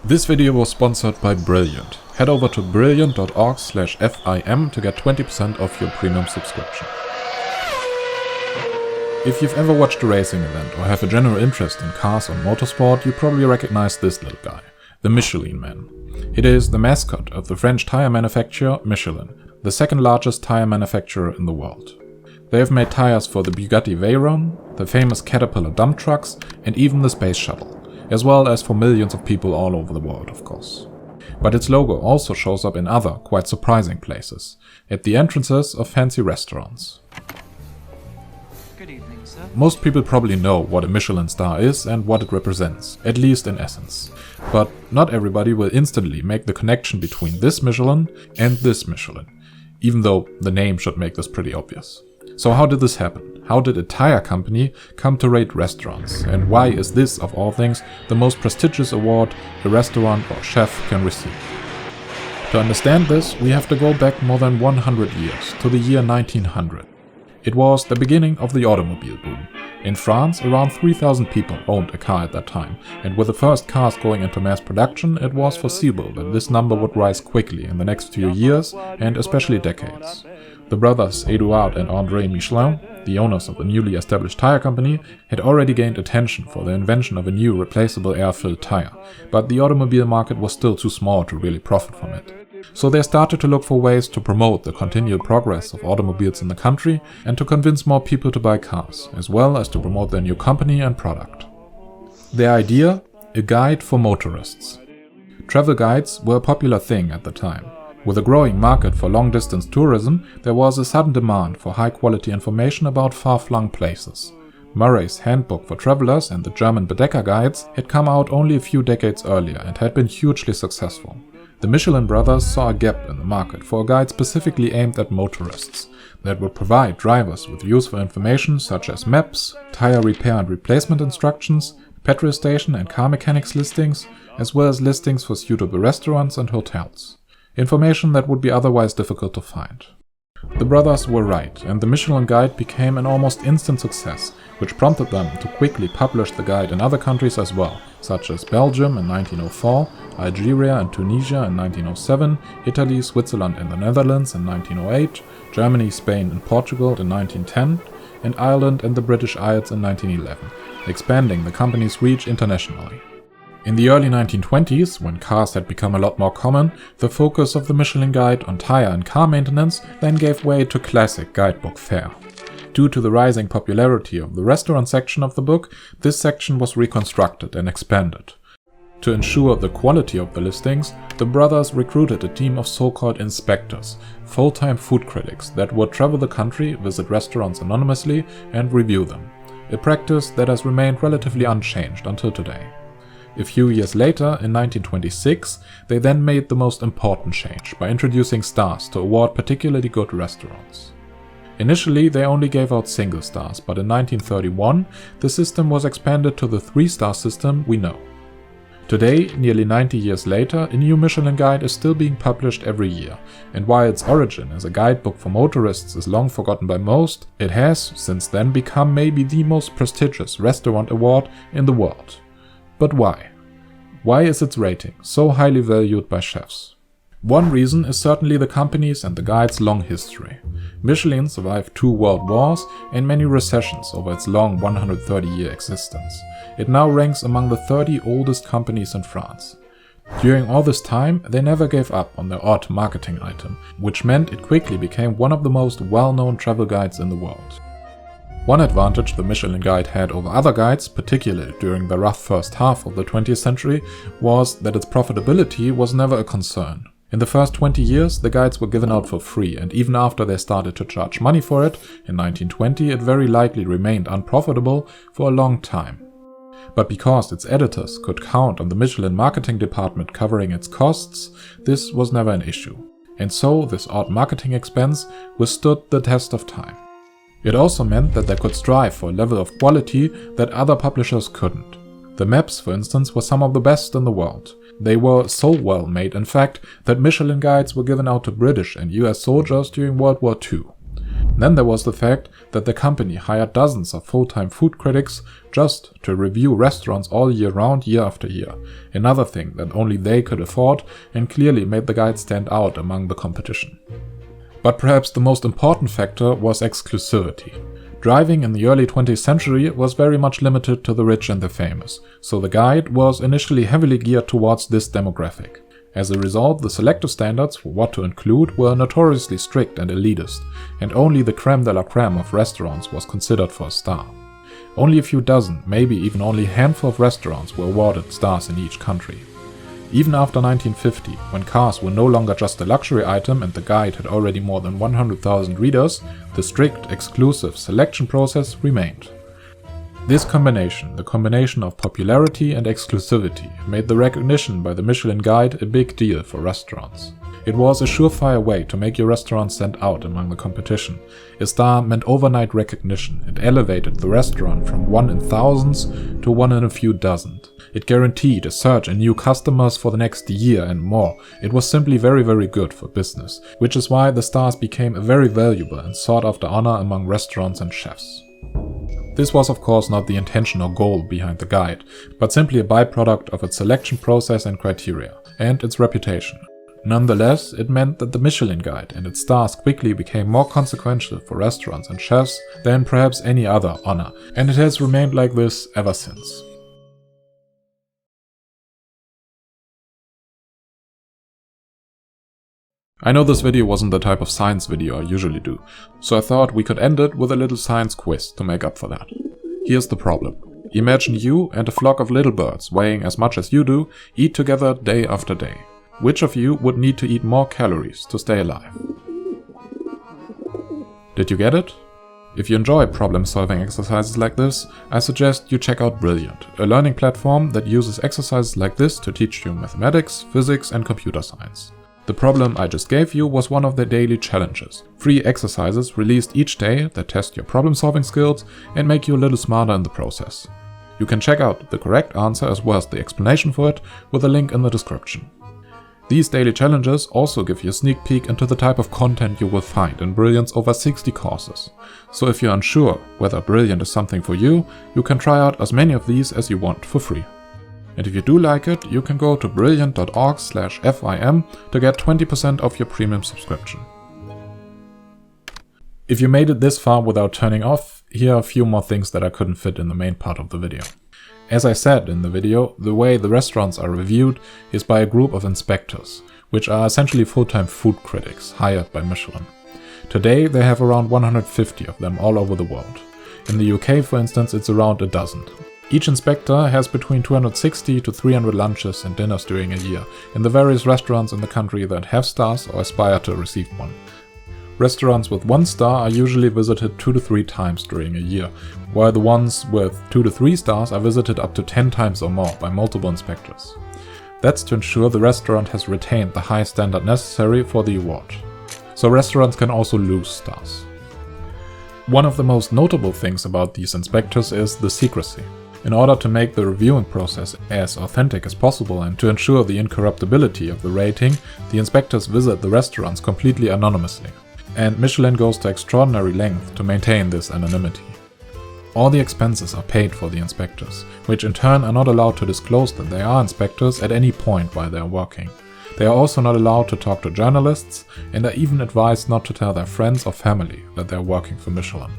This video was sponsored by Brilliant. Head over to brilliant.org/FIM to get 20% off your premium subscription. If you've ever watched a racing event or have a general interest in cars or motorsport, you probably recognize this little guy, the Michelin Man. It is the mascot of the French tire manufacturer Michelin, the second largest tire manufacturer in the world. They have made tires for the Bugatti Veyron, the famous Caterpillar dump trucks, and even the space shuttle, as well as for millions of people all over the world, of course. But its logo also shows up in other, quite surprising places, at the entrances of fancy restaurants. Good evening, sir. Most people probably know what a Michelin star is and what it represents, at least in essence. But not everybody will instantly make the connection between this Michelin and this Michelin, even though the name should make this pretty obvious. So how did this happen? How did a tire company come to rate restaurants? And why is this, of all things, the most prestigious award a restaurant or chef can receive? To understand this, we have to go back more than 100 years, to the year 1900. It was the beginning of the automobile boom. In France, around 3,000 people owned a car at that time, and with the first cars going into mass production, it was foreseeable that this number would rise quickly in the next few years, and especially decades. The brothers Edouard and André Michelin, the owners of the newly established tire company, had already gained attention for the invention of a new replaceable air-filled tire, but the automobile market was still too small to really profit from it. So they started to look for ways to promote the continued progress of automobiles in the country and to convince more people to buy cars, as well as to promote their new company and product. Their idea? A guide for motorists. Travel guides were a popular thing at the time. With a growing market for long-distance tourism, there was a sudden demand for high-quality information about far-flung places. Murray's Handbook for Travelers and the German Baedeker guides had come out only a few decades earlier and had been hugely successful. The Michelin brothers saw a gap in the market for a guide specifically aimed at motorists that would provide drivers with useful information such as maps, tire repair and replacement instructions, petrol station and car mechanics listings, as well as listings for suitable restaurants and hotels. Information that would be otherwise difficult to find. The brothers were right, and the Michelin Guide became an almost instant success, which prompted them to quickly publish the guide in other countries as well, such as Belgium in 1904, Algeria and Tunisia in 1907, Italy, Switzerland and the Netherlands in 1908, Germany, Spain and Portugal in 1910, and Ireland and the British Isles in 1911, expanding the company's reach internationally. In the early 1920s, when cars had become a lot more common, the focus of the Michelin Guide on tire and car maintenance then gave way to classic guidebook fare. Due to the rising popularity of the restaurant section of the book, this section was reconstructed and expanded. To ensure the quality of the listings, the brothers recruited a team of so-called inspectors, full-time food critics that would travel the country, visit restaurants anonymously, and review them. A practice that has remained relatively unchanged until today. A few years later, in 1926, they then made the most important change by introducing stars to award particularly good restaurants. Initially, they only gave out single stars, but in 1931, the system was expanded to the 3-star system we know. Today, nearly 90 years later, a new Michelin Guide is still being published every year, and while its origin as a guidebook for motorists is long forgotten by most, it has, since then, become maybe the most prestigious restaurant award in the world. But why? Why is its rating so highly valued by chefs? One reason is certainly the company's and the guide's long history. Michelin survived 2 world wars and many recessions over its long 130-year existence. It now ranks among the 30 oldest companies in France. During all this time, they never gave up on their odd marketing item, which meant it quickly became one of the most well-known travel guides in the world. One advantage the Michelin Guide had over other guides, particularly during the rough first half of the 20th century, was that its profitability was never a concern. In the first 20 years, the guides were given out for free, and even after they started to charge money for it, in 1920 it very likely remained unprofitable for a long time. But because its editors could count on the Michelin marketing department covering its costs, this was never an issue. And so this odd marketing expense withstood the test of time. It also meant that they could strive for a level of quality that other publishers couldn't. The maps, for instance, were some of the best in the world. They were so well made, in fact, that Michelin Guides were given out to British and US soldiers during World War II. Then there was the fact that the company hired dozens of full-time food critics just to review restaurants all year round, year after year. Another thing that only they could afford and clearly made the guide stand out among the competition. But perhaps the most important factor was exclusivity. Driving in the early 20th century was very much limited to the rich and the famous, so the guide was initially heavily geared towards this demographic. As a result, the selective standards for what to include were notoriously strict and elitist, and only the creme de la creme of restaurants was considered for a star. Only a few dozen, maybe even only a handful of restaurants were awarded stars in each country. Even after 1950, when cars were no longer just a luxury item and the guide had already more than 100,000 readers, the strict, exclusive selection process remained. This combination, the combination of popularity and exclusivity, made the recognition by the Michelin Guide a big deal for restaurants. It was a surefire way to make your restaurant stand out among the competition. A star meant overnight recognition. It elevated the restaurant from one in thousands to one in a few dozen. It guaranteed a surge in new customers for the next year and more. It was simply very, very good for business, which is why the stars became a very valuable and sought-after honor among restaurants and chefs. This was of course not the intention or goal behind the guide, but simply a byproduct of its selection process and criteria, and its reputation. Nonetheless, it meant that the Michelin Guide and its stars quickly became more consequential for restaurants and chefs than perhaps any other honor, and it has remained like this ever since. I know this video wasn't the type of science video I usually do, so I thought we could end it with a little science quiz to make up for that. Here's the problem. Imagine you and a flock of little birds weighing as much as you do eat together day after day. Which of you would need to eat more calories to stay alive? Did you get it? If you enjoy problem-solving exercises like this, I suggest you check out Brilliant, a learning platform that uses exercises like this to teach you mathematics, physics and computer science. The problem I just gave you was one of their daily challenges. 3 exercises released each day that test your problem-solving skills and make you a little smarter in the process. You can check out the correct answer as well as the explanation for it with a link in the description. These daily challenges also give you a sneak peek into the type of content you will find in Brilliant's over 60 courses. So if you're unsure whether Brilliant is something for you, you can try out as many of these as you want for free. And if you do like it, you can go to brilliant.org/FIM to get 20% off your premium subscription. If you made it this far without turning off, here are a few more things that I couldn't fit in the main part of the video. As I said in the video, the way the restaurants are reviewed is by a group of inspectors, which are essentially full-time food critics hired by Michelin. Today they have around 150 of them all over the world. In the UK, for instance, it's around a dozen. Each inspector has between 260 to 300 lunches and dinners during a year in the various restaurants in the country that have stars or aspire to receive one. Restaurants with 1 star are usually visited 2 to 3 times during a year, while the ones with 2 to 3 stars are visited up to 10 times or more by multiple inspectors. That's to ensure the restaurant has retained the high standard necessary for the award. So restaurants can also lose stars. One of the most notable things about these inspectors is the secrecy. In order to make the reviewing process as authentic as possible and to ensure the incorruptibility of the rating, the inspectors visit the restaurants completely anonymously. And Michelin goes to extraordinary lengths to maintain this anonymity. All the expenses are paid for the inspectors, which in turn are not allowed to disclose that they are inspectors at any point while they are working. They are also not allowed to talk to journalists and are even advised not to tell their friends or family that they are working for Michelin.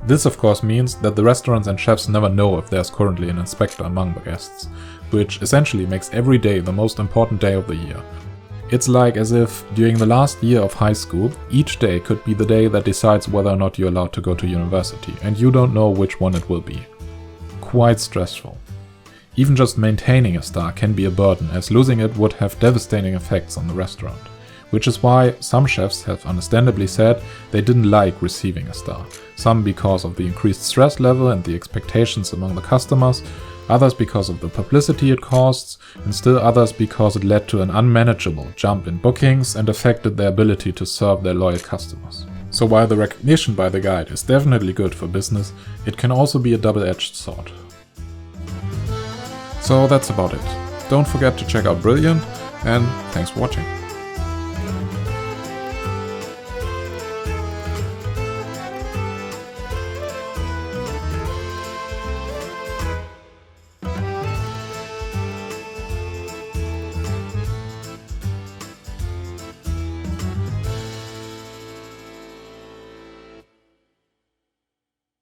This of course means that the restaurants and chefs never know if there's currently an inspector among the guests, which essentially makes every day the most important day of the year. It's like as if, during the last year of high school, each day could be the day that decides whether or not you're allowed to go to university, and you don't know which one it will be. Quite stressful. Even just maintaining a star can be a burden, as losing it would have devastating effects on the restaurant. Which is why some chefs have understandably said they didn't like receiving a star. Some because of the increased stress level and the expectations among the customers, others because of the publicity it caused, and still others because it led to an unmanageable jump in bookings and affected their ability to serve their loyal customers. So while the recognition by the guide is definitely good for business, it can also be a double-edged sword. So that's about it. Don't forget to check out Brilliant, and thanks for watching.